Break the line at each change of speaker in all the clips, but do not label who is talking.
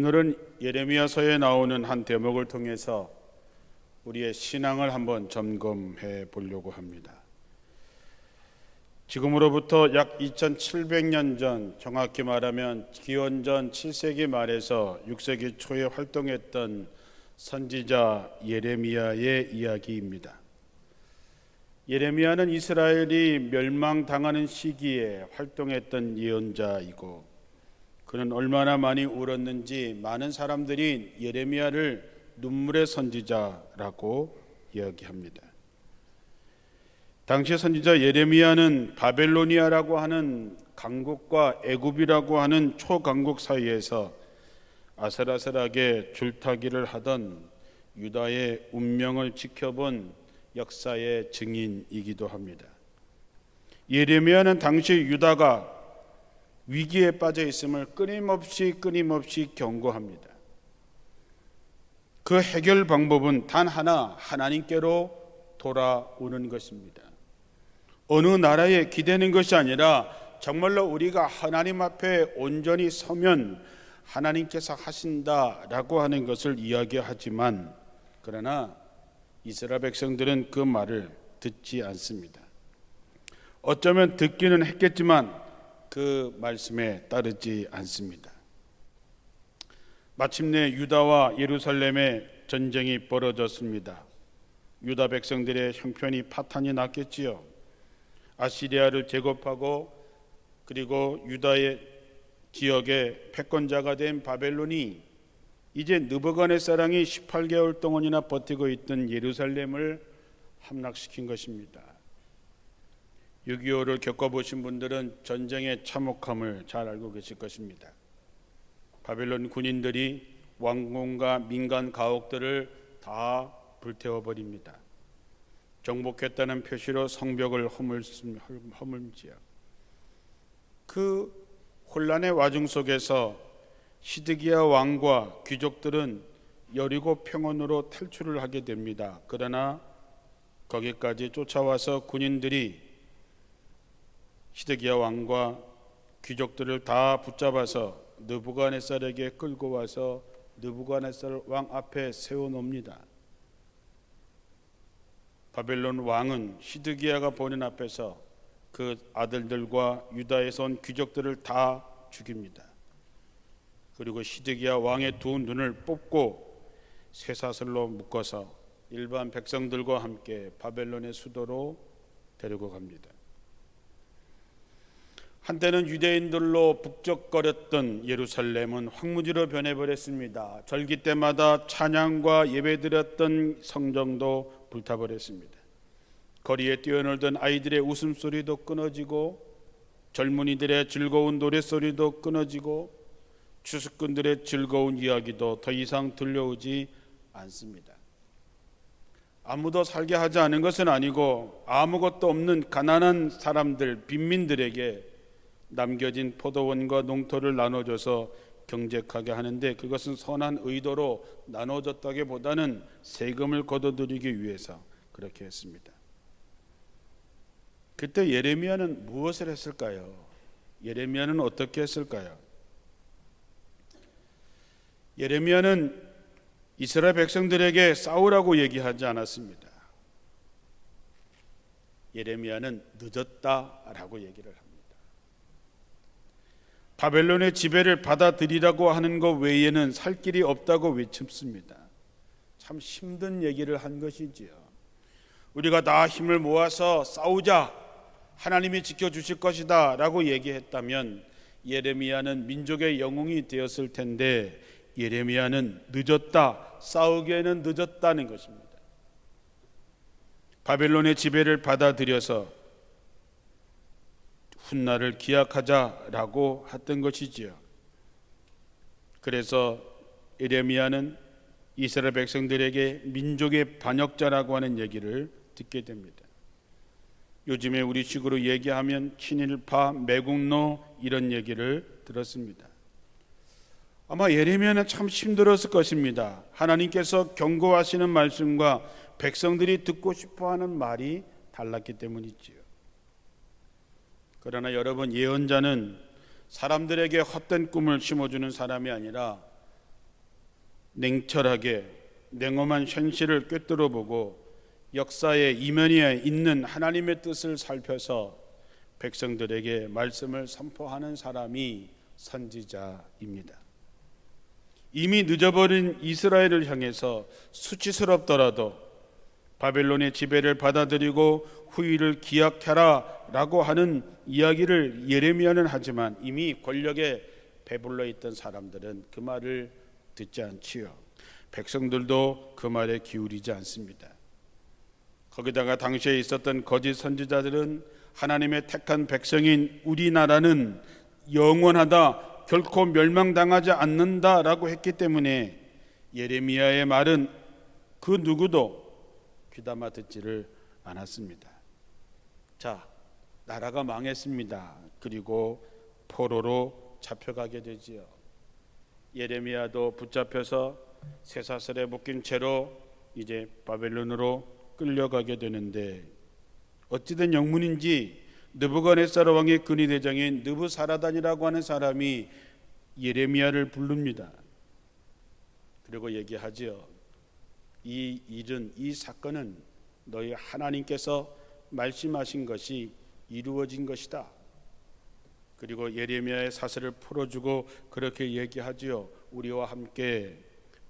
오늘은 예레미야서에 나오는 한 대목을 통해서 우리의 신앙을 한번 점검해 보려고 합니다. 지금으로부터 약 2700년 전, 정확히 말하면 기원전 7세기 말에서 6세기 초에 활동했던 선지자 예레미야의 이야기입니다. 예레미야는 이스라엘이 멸망당하는 시기에 활동했던 예언자이고, 그는 얼마나 많이 울었는지 많은 사람들이 예레미야를 눈물의 선지자라고 이야기합니다. 당시 선지자 예레미야는 바벨로니아라고 하는 강국과 애굽이라고 하는 초강국 사이에서 아슬아슬하게 줄타기를 하던 유다의 운명을 지켜본 역사의 증인이기도 합니다. 예레미야는 당시 유다가 위기에 빠져 있음을 끊임없이 경고합니다. 그 해결 방법은 단 하나, 하나님께로 돌아오는 것입니다. 어느 나라에 기대는 것이 아니라 정말로 우리가 하나님 앞에 온전히 서면 하나님께서 하신다라고 하는 것을 이야기하지만, 그러나 이스라엘 백성들은 그 말을 듣지 않습니다. 어쩌면 듣기는 했겠지만 그 말씀에 따르지 않습니다. 마침내 유다와 예루살렘의 전쟁이 벌어졌습니다. 유다 백성들의 형편이 파탄이 났겠지요. 아시리아를 제거하고 그리고 유다의 지역의 패권자가 된 바벨론이 이제 느부갓네살이 18개월 동안이나 버티고 있던 예루살렘을 함락시킨 것입니다. 6.25를 겪어보신 분들은 전쟁의 참혹함을 잘 알고 계실 것입니다. 바벨론 군인들이 왕궁과 민간 가옥들을 다 불태워버립니다. 정복했다는 표시로 성벽을 허물지요. 그 혼란의 와중 속에서 시드기야 왕과 귀족들은 여리고 평원으로 탈출을 하게 됩니다. 그러나 거기까지 쫓아와서 군인들이 시드기야 왕과 귀족들을 다 붙잡아서 느부갓네살에게 끌고 와서 느부갓네살 왕 앞에 세워놓습니다. 바벨론 왕은 시드기야가 보는 앞에서 그 아들들과 유다에서 온 귀족들을 다 죽입니다. 그리고 시드기야 왕의 두 눈을 뽑고 쇠사슬로 묶어서 일반 백성들과 함께 바벨론의 수도로 데리고 갑니다. 한때는 유대인들로 북적거렸던 예루살렘은 황무지로 변해버렸습니다. 절기 때마다 찬양과 예배드렸던 성정도 불타버렸습니다. 거리에 뛰어놀던 아이들의 웃음소리도 끊어지고, 젊은이들의 즐거운 노랫소리도 끊어지고, 추수꾼들의 즐거운 이야기도 더 이상 들려오지 않습니다. 아무도 살게 하지 않은 것은 아니고, 아무것도 없는 가난한 사람들, 빈민들에게 남겨진 포도원과 농토를 나눠줘서 경제하게 하는데, 그것은 선한 의도로 나눠줬다기보다는 세금을 거둬들이기 위해서 그렇게 했습니다. 그때 예레미야는 무엇을 했을까요? 예레미야는 어떻게 했을까요? 예레미야는 이스라엘 백성들에게 싸우라고 얘기하지 않았습니다. 예레미야는 늦었다라고 얘기를 합니다. 바벨론의 지배를 받아들이라고 하는 것 외에는 살 길이 없다고 외쳤습니다. 참 힘든 얘기를 한 것이지요. 우리가 다 힘을 모아서 싸우자, 하나님이 지켜주실 것이다 라고 얘기했다면 예레미야는 민족의 영웅이 되었을 텐데, 예레미야는 늦었다, 싸우기에는 늦었다는 것입니다. 바벨론의 지배를 받아들여서 훗날을 기약하자라고 했던 것이지요. 그래서 예레미야는 이스라엘 백성들에게 민족의 반역자라고 하는 얘기를 듣게 됩니다. 요즘에 우리 식으로 얘기하면 친일파, 매국노 이런 얘기를 들었습니다. 아마 예레미야는 참 힘들었을 것입니다. 하나님께서 경고하시는 말씀과 백성들이 듣고 싶어하는 말이 달랐기 때문이지요. 그러나 여러분, 예언자는 사람들에게 헛된 꿈을 심어주는 사람이 아니라 냉철하게 냉엄한 현실을 꿰뚫어 보고 역사의 이면에 있는 하나님의 뜻을 살펴서 백성들에게 말씀을 선포하는 사람이 선지자입니다. 이미 늦어버린 이스라엘을 향해서 수치스럽더라도 바벨론의 지배를 받아들이고 후일을 기약하라 라고 하는 이야기를 예레미야는 하지만 이미 권력에 배불러 있던 사람들은 그 말을 듣지 않지요. 백성들도 그 말에 기울이지 않습니다. 거기다가 당시에 있었던 거짓 선지자들은 하나님의 택한 백성인 우리나라는 영원하다, 결코 멸망당하지 않는다라고 했기 때문에 예레미야의 말은 그 누구도 귀담아 듣지를 않았습니다. 자, 나라가 망했습니다. 그리고 포로로 잡혀가게 되지요. 예레미야도 붙잡혀서 쇠사슬에 묶인 채로 이제 바벨론으로 끌려가게 되는데 어찌된 영문인지 느부갓네살 왕의 근위대장인 느부사라단이라고 하는 사람이 예레미야를 부릅니다. 그리고 얘기하지요. 이 일은, 이 사건은 너희 하나님께서 말씀하신 것이 이루어진 것이다. 그리고 예레미야의 사슬을 풀어주고 그렇게 얘기하지요. 우리와 함께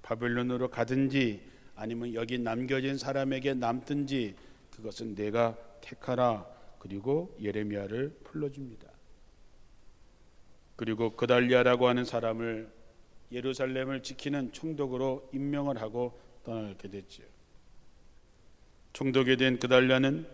바벨론으로 가든지 아니면 여기 남겨진 사람에게 남든지 그것은 내가 택하라. 그리고 예레미야를 불러줍니다. 그리고 그달리아라고 하는 사람을 예루살렘을 지키는 총독으로 임명을 하고 떠나게 됐죠. 총독이 된 그달리아는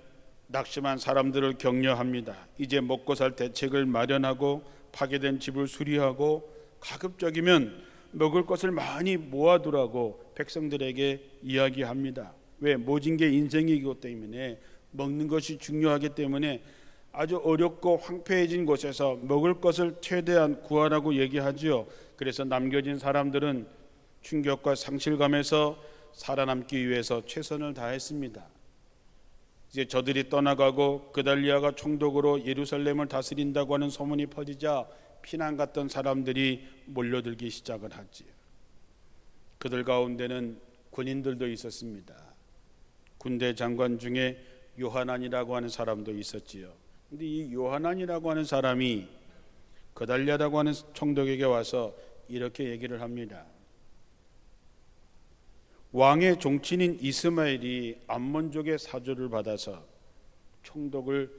낙심한 사람들을 격려합니다. 이제 먹고 살 대책을 마련하고 파괴된 집을 수리하고 가급적이면 먹을 것을 많이 모아두라고 백성들에게 이야기합니다. 왜? 모진 게 인생이기 때문에 먹는 것이 중요하기 때문에 아주 어렵고 황폐해진 곳에서 먹을 것을 최대한 구하라고 얘기하지요. 그래서 남겨진 사람들은 충격과 상실감에서 살아남기 위해서 최선을 다했습니다. 이제 저들이 떠나가고 그달리아가 총독으로 예루살렘을 다스린다고 하는 소문이 퍼지자 피난 갔던 사람들이 몰려들기 시작을 하지요. 그들 가운데는 군인들도 있었습니다. 군대 장관 중에 요하난이라고 하는 사람도 있었지요. 근데 이 요하난이라고 하는 사람이 그달리아라고 하는 총독에게 와서 이렇게 얘기를 합니다. 왕의 종친인 이스마엘이 암몬족의 사주를 받아서 총독을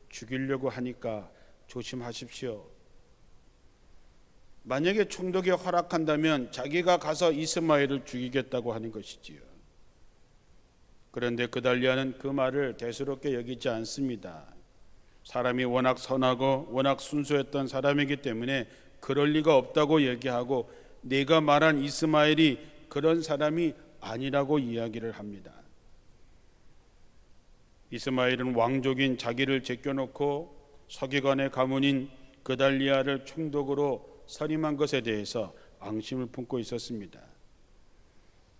죽이려고 하니까 조심하십시오. 만약에 총독이 허락한다면 자기가 가서 이스마엘을 죽이겠다고 하는 것이지요. 그런데 그달리아는 그 말을 대수롭게 여기지 않습니다. 사람이 워낙 선하고 워낙 순수했던 사람이기 때문에 그럴 리가 없다고 얘기하고 내가 말한 이스마엘이 그런 사람이 아니라고 이야기를 합니다. 이스마엘은 왕족인 자기를 제껴놓고 서기관의 가문인 그달리아를 총독으로 선임한 것에 대해서 앙심을 품고 있었습니다.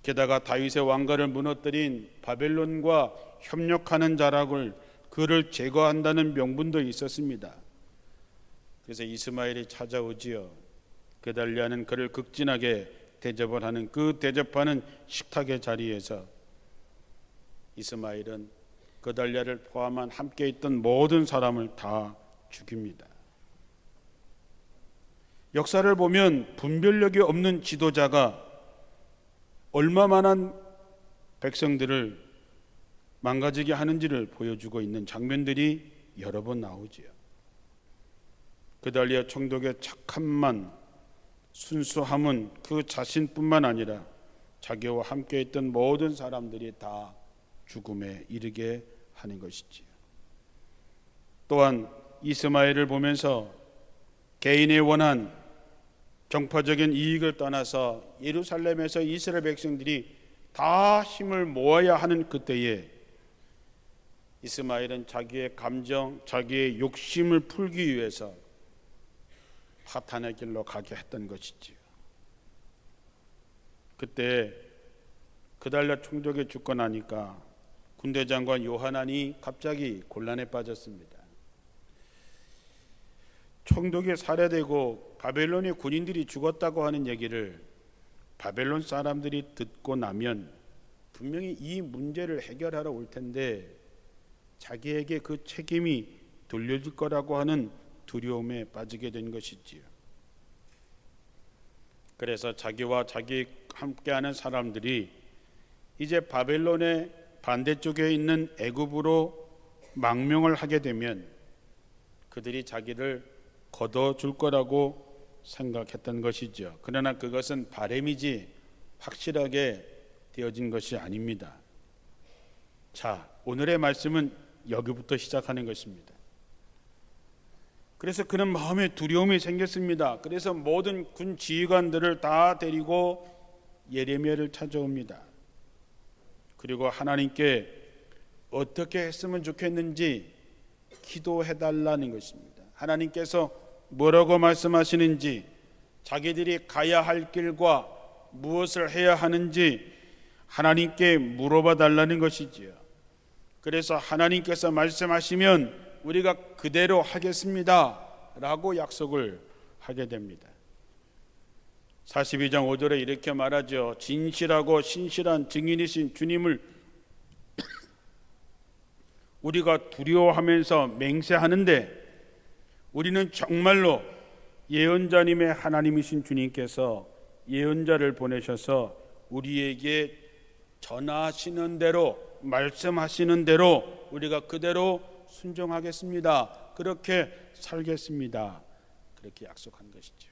게다가 다윗의 왕가를 무너뜨린 바벨론과 협력하는 자락을 그를 제거한다는 명분도 있었습니다. 그래서 이스마엘이 찾아오지요. 그달리아는 그를 극진하게 대접을 하는 그 대접하는 식탁의 자리에서 이스마엘은 그달리아를 포함한 함께 있던 모든 사람을 다 죽입니다. 역사를 보면 분별력이 없는 지도자가 얼마만한 백성들을 망가지게 하는지를 보여주고 있는 장면들이 여러 번 나오지요. 그달리아 총독의 착함만 순수함은 그 자신뿐만 아니라 자기와 함께 있던 모든 사람들이 다 죽음에 이르게 하는 것이지요. 또한 이스마엘을 보면서 개인의 원한 정파적인 이익을 떠나서 예루살렘에서 이스라엘 백성들이 다 힘을 모아야 하는 그때에 이스마엘은 자기의 감정, 자기의 욕심을 풀기 위해서 사탄의 길로 가게 했던 것이지요. 그때 그달리아 총독이 죽고 나니까 군대 장관 요하난이 갑자기 곤란에 빠졌습니다. 총독이 살해되고 바벨론의 군인들이 죽었다고 하는 얘기를 바벨론 사람들이 듣고 나면 분명히 이 문제를 해결하러 올 텐데 자기에게 그 책임이 돌려질 거라고 하는 두려움에 빠지게 된 것이지요. 그래서 자기와 자기 함께하는 사람들이 이제 바벨론의 반대쪽에 있는 애굽으로 망명을 하게 되면 그들이 자기를 걷어줄 거라고 생각했던 것이죠. 그러나 그것은 바램이지 확실하게 되어진 것이 아닙니다. 자, 오늘의 말씀은 여기부터 시작하는 것입니다. 그래서 그는 마음에 두려움이 생겼습니다. 그래서 모든 군 지휘관들을 다 데리고 예레미야를 찾아옵니다. 그리고 하나님께 어떻게 했으면 좋겠는지 기도해달라는 것입니다. 하나님께서 뭐라고 말씀하시는지, 자기들이 가야 할 길과 무엇을 해야 하는지 하나님께 물어봐 달라는 것이지요. 그래서 하나님께서 말씀하시면 우리가 그대로 하겠습니다 라고 약속을 하게 됩니다. 42장 5절에 이렇게 말하죠. 진실하고 신실한 증인이신 주님을 우리가 두려워하면서 맹세하는데 우리는 정말로 예언자님의 하나님이신 주님께서 예언자를 보내셔서 우리에게 전하시는 대로, 말씀하시는 대로 우리가 그대로 순종하겠습니다. 그렇게 살겠습니다. 그렇게 약속한 것이죠.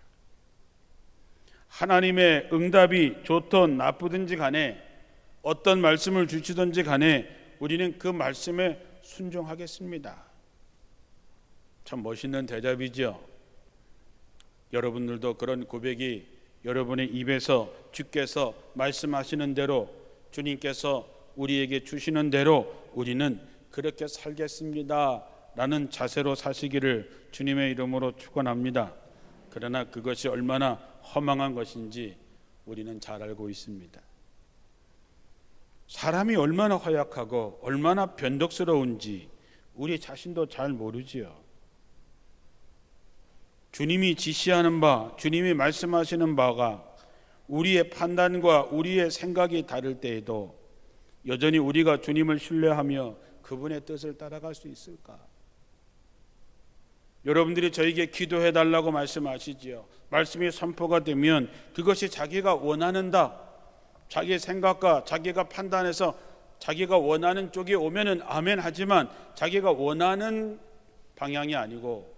하나님의 응답이 좋든 나쁘든지 간에 어떤 말씀을 주시든지 간에 우리는 그 말씀에 순종하겠습니다. 참 멋있는 대답이죠. 여러분들도 그런 고백이 여러분의 입에서 주께서 말씀하시는 대로, 주님께서 우리에게 주시는 대로 우리는 그렇게 살겠습니다 라는 자세로 사시기를 주님의 이름으로 축원합니다. 그러나 그것이 얼마나 허망한 것인지 우리는 잘 알고 있습니다. 사람이 얼마나 허약하고 얼마나 변덕스러운지 우리 자신도 잘 모르지요. 주님이 지시하는 바, 주님이 말씀하시는 바가 우리의 판단과 우리의 생각이 다를 때에도 여전히 우리가 주님을 신뢰하며 그분의 뜻을 따라갈 수 있을까? 여러분들이 저에게 기도해 달라고 말씀하시지요. 말씀이 선포가 되면 그것이 자기가 원하는 자기의 생각과 자기가 판단해서 자기가 원하는 쪽이 오면은 아멘 하지만 자기가 원하는 방향이 아니고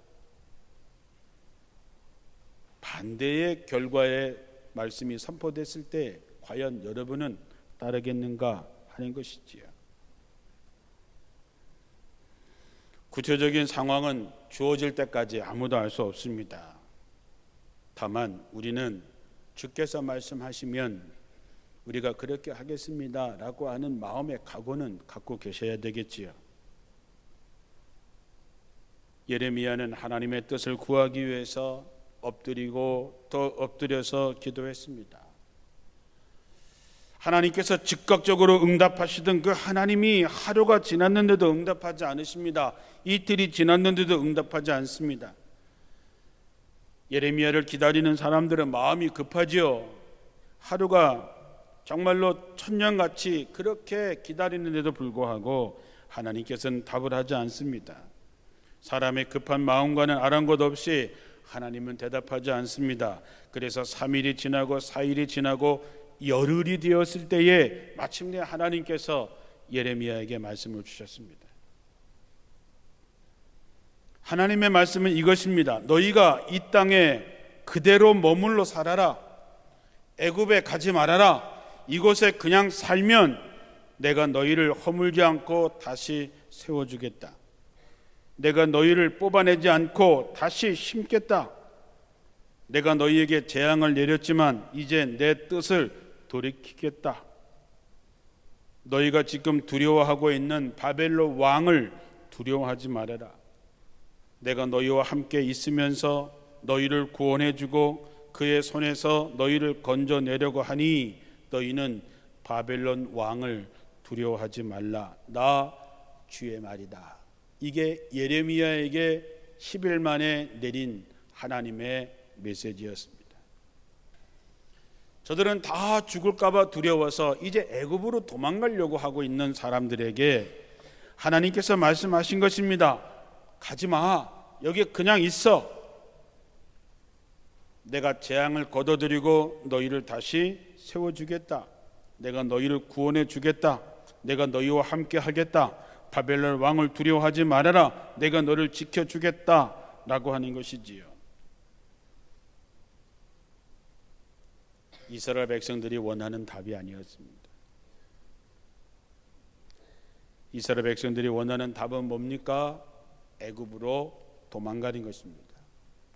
반대의 결과의 말씀이 선포됐을 때 과연 여러분은 따르겠는가 하는 것이지요. 구체적인 상황은 주어질 때까지 아무도 알 수 없습니다. 다만 우리는 주께서 말씀하시면 우리가 그렇게 하겠습니다 라고 하는 마음의 각오는 갖고 계셔야 되겠지요. 예레미야는 하나님의 뜻을 구하기 위해서 엎드리고 또 엎드려서 기도했습니다. 하나님께서 즉각적으로 응답하시던 그 하나님이 하루가 지났는데도 응답하지 않으십니다. 이틀이 지났는데도 응답하지 않습니다. 예레미야를 기다리는 사람들은 마음이 급하지요. 하루가 정말로 천년같이 그렇게 기다리는데도 불구하고 하나님께서는 답을 하지 않습니다. 사람의 급한 마음과는 아랑곳 없이 하나님은 대답하지 않습니다. 그래서 3일이 지나고 4일이 지나고 열흘이 되었을 때에 마침내 하나님께서 예레미야에게 말씀을 주셨습니다. 하나님의 말씀은 이것입니다. 너희가 이 땅에 그대로 머물러 살아라. 애굽에 가지 말아라. 이곳에 그냥 살면 내가 너희를 허물지 않고 다시 세워주겠다. 내가 너희를 뽑아내지 않고 다시 심겠다. 내가 너희에게 재앙을 내렸지만 이제 내 뜻을 돌이키겠다. 너희가 지금 두려워하고 있는 바벨론 왕을 두려워하지 말아라. 내가 너희와 함께 있으면서 너희를 구원해주고 그의 손에서 너희를 건져내려고 하니 너희는 바벨론 왕을 두려워하지 말라. 나 주의 말이다. 이게 예레미야에게 10일 만에 내린 하나님의 메시지였습니다. 저들은 다 죽을까봐 두려워서 이제 애굽으로 도망가려고 하고 있는 사람들에게 하나님께서 말씀하신 것입니다. 가지마. 여기 그냥 있어. 내가 재앙을 거둬들이고 너희를 다시 세워주겠다. 내가 너희를 구원해 주겠다. 내가 너희와 함께 하겠다. 바벨론 왕을 두려워하지 말아라. 내가 너를 지켜주겠다 라고 하는 것이지요. 이스라엘 백성들이 원하는 답이 아니었습니다. 이스라엘 백성들이 원하는 답은 뭡니까? 애굽으로 도망가는 것입니다.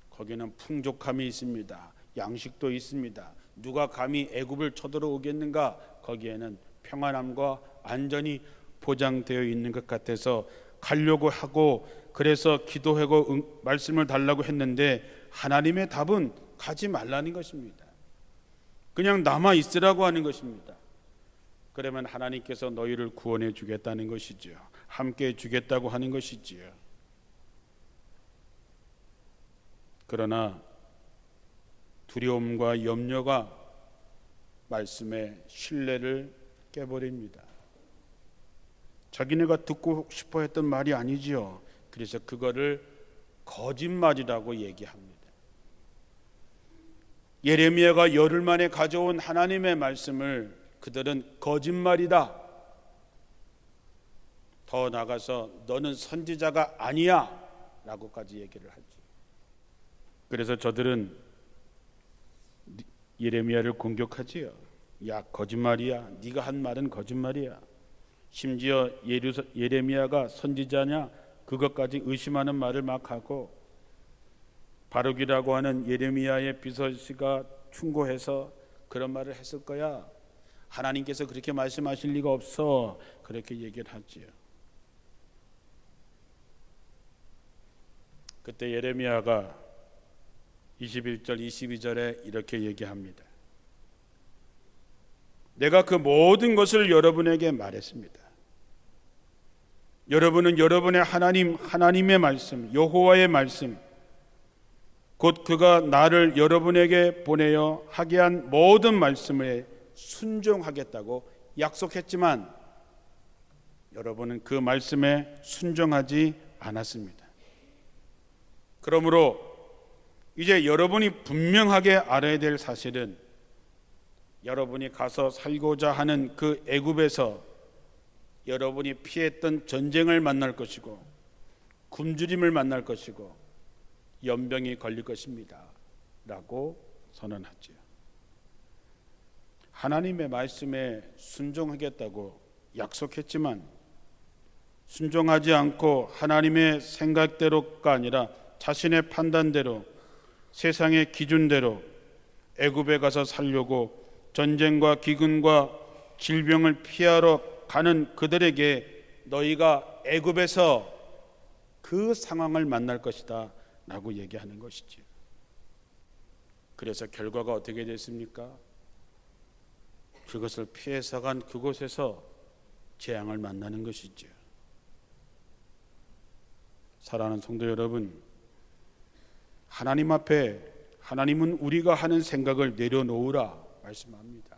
거기는 풍족함이 있습니다. 양식도 있습니다. 누가 감히 애굽을 쳐들어오겠는가? 거기에는 평안함과 안전이 보장되어 있는 것 같아서 가려고 하고, 그래서 기도하고 말씀을 달라고 했는데 하나님의 답은 가지 말라는 것입니다. 그냥 남아 있으라고 하는 것입니다. 그러면 하나님께서 너희를 구원해 주겠다는 것이지요. 함께 해 주겠다고 하는 것이지요. 그러나 두려움과 염려가 말씀의 신뢰를 깨버립니다. 자기네가 듣고 싶어 했던 말이 아니지요. 그래서 그거를 거짓말이라고 얘기합니다. 예레미야가 열흘 만에 가져온 하나님의 말씀을 그들은 거짓말이다. 더 나가서 너는 선지자가 아니야 라고까지 얘기를 하지. 그래서 저들은 예레미야를 공격하지요. 야, 거짓말이야. 네가 한 말은 거짓말이야. 심지어 예레미야가 선지자냐 그것까지 의심하는 말을 막 하고, 바룩이라고 하는 예레미야의 비서씨가 충고해서 그런 말을 했을 거야. 하나님께서 그렇게 말씀하실 리가 없어. 그렇게 얘기를 하지요. 그때 예레미야가 21절 22절에 이렇게 얘기합니다. 내가 그 모든 것을 여러분에게 말했습니다. 여러분은 여러분의 하나님의 말씀, 여호와의 말씀, 곧 그가 나를 여러분에게 보내어 하게 한 모든 말씀에 순종하겠다고 약속했지만 여러분은 그 말씀에 순종하지 않았습니다. 그러므로 이제 여러분이 분명하게 알아야 될 사실은, 여러분이 가서 살고자 하는 그 애굽에서 여러분이 피했던 전쟁을 만날 것이고, 굶주림을 만날 것이고, 연병이 걸릴 것입니다 라고 선언하죠. 하나님의 말씀에 순종하겠다고 약속했지만 순종하지 않고 하나님의 생각대로가 아니라 자신의 판단대로, 세상의 기준대로 애굽에 가서 살려고 전쟁과 기근과 질병을 피하러 가는 그들에게 너희가 애굽에서 그 상황을 만날 것이다 라고 얘기하는 것이죠. 그래서 결과가 어떻게 됐습니까? 그것을 피해서 간 그곳에서 재앙을 만나는 것이죠. 사랑하는 성도 여러분, 하나님 앞에 하나님은 우리가 하는 생각을 내려놓으라 말씀합니다.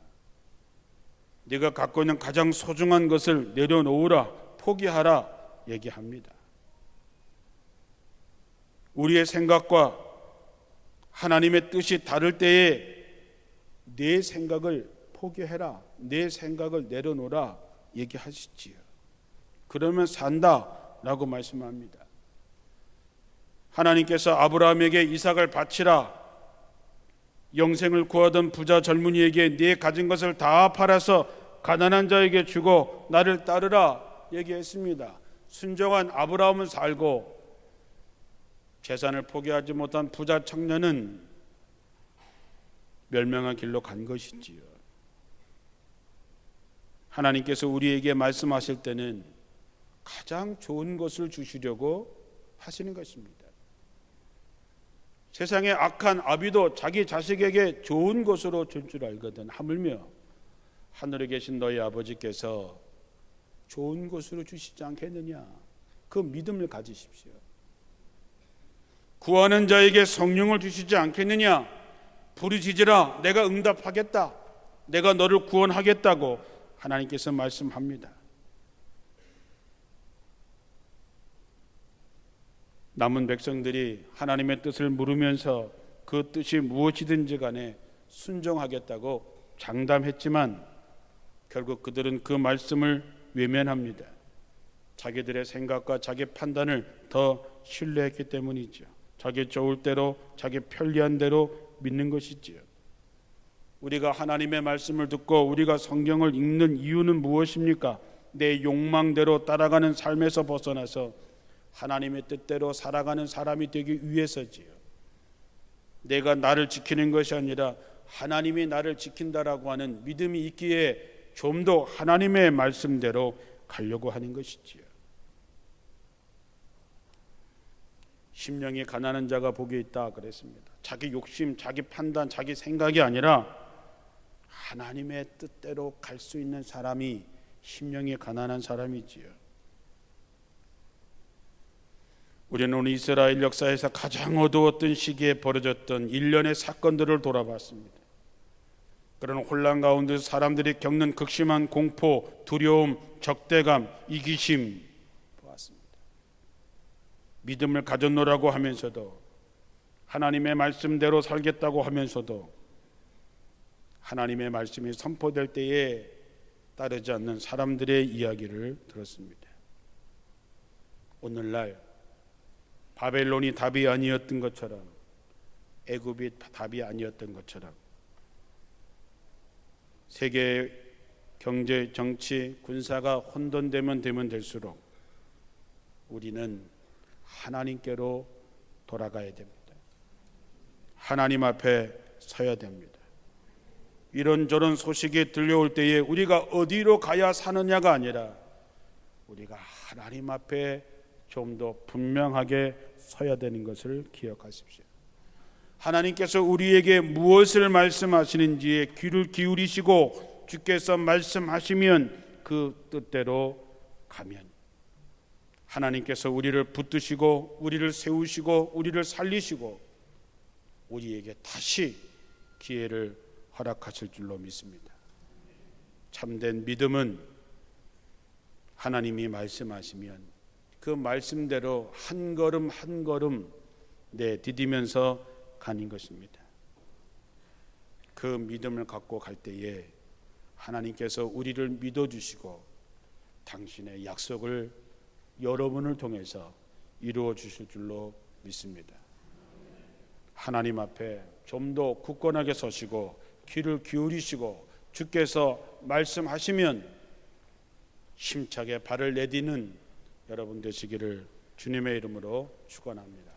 네가 갖고 있는 가장 소중한 것을 내려놓으라, 포기하라 얘기합니다. 우리의 생각과 하나님의 뜻이 다를 때에 내 생각을 포기해라, 내 생각을 내려놓으라 얘기하시지요. 그러면 산다라고 말씀합니다. 하나님께서 아브라함에게 이삭을 바치라, 영생을 구하던 부자 젊은이에게 네 가진 것을 다 팔아서 가난한 자에게 주고 나를 따르라 얘기했습니다. 순종한 아브라함은 살고 재산을 포기하지 못한 부자 청년은 멸망한 길로 간 것이지요. 하나님께서 우리에게 말씀하실 때는 가장 좋은 것을 주시려고 하시는 것입니다. 세상의 악한 아비도 자기 자식에게 좋은 것으로 줄 줄 알거든. 하물며 하늘에 계신 너희 아버지께서 좋은 것으로 주시지 않겠느냐, 그 믿음을 가지십시오. 구하는 자에게 성령을 주시지 않겠느냐, 부르짖으라 내가 응답하겠다 내가 너를 구원하겠다고 하나님께서 말씀합니다. 남은 백성들이 하나님의 뜻을 물으면서 그 뜻이 무엇이든지 간에 순종하겠다고 장담했지만 결국 그들은 그 말씀을 외면합니다. 자기들의 생각과 자기 판단을 더 신뢰했기 때문이죠. 자기 좋을 대로, 자기 편리한 대로 믿는 것이지요. 우리가 하나님의 말씀을 듣고 우리가 성경을 읽는 이유는 무엇입니까? 내 욕망대로 따라가는 삶에서 벗어나서 하나님의 뜻대로 살아가는 사람이 되기 위해서지요. 내가 나를 지키는 것이 아니라 하나님이 나를 지킨다라고 하는 믿음이 있기에 좀 더 하나님의 말씀대로 가려고 하는 것이지요. 심령이 가난한 자가 복이 있다 그랬습니다. 자기 욕심, 자기 판단, 자기 생각이 아니라 하나님의 뜻대로 갈 수 있는 사람이 심령이 가난한 사람이지요. 우리는 오늘 이스라엘 역사에서 가장 어두웠던 시기에 벌어졌던 일련의 사건들을 돌아봤습니다. 그런 혼란 가운데 사람들이 겪는 극심한 공포, 두려움, 적대감, 이기심 보았습니다. 믿음을 가졌노라고 하면서도, 하나님의 말씀대로 살겠다고 하면서도 하나님의 말씀이 선포될 때에 따르지 않는 사람들의 이야기를 들었습니다. 오늘날 바벨론이 답이 아니었던 것처럼, 애굽이 답이 아니었던 것처럼 세계 경제, 정치, 군사가 혼돈되면 될수록 우리는 하나님께로 돌아가야 됩니다. 하나님 앞에 서야 됩니다. 이런저런 소식이 들려올 때에 우리가 어디로 가야 사느냐가 아니라 우리가 하나님 앞에 좀 더 분명하게 서야 되는 것을 기억하십시오. 하나님께서 우리에게 무엇을 말씀하시는지에 귀를 기울이시고 주께서 말씀하시면 그 뜻대로 가면 하나님께서 우리를 붙드시고 우리를 세우시고 우리를 살리시고 우리에게 다시 기회를 허락하실 줄로 믿습니다. 참된 믿음은 하나님이 말씀하시면 그 말씀대로 한 걸음 한 걸음 디디면서 가는 것입니다. 그 믿음을 갖고 갈 때에 하나님께서 우리를 믿어주시고 당신의 약속을 여러분을 통해서 이루어 주실 줄로 믿습니다. 하나님 앞에 좀 더 굳건하게 서시고 귀를 기울이시고 주께서 말씀하시면 힘차게 발을 내디는 여러분 되시기를 주님의 이름으로 축원합니다.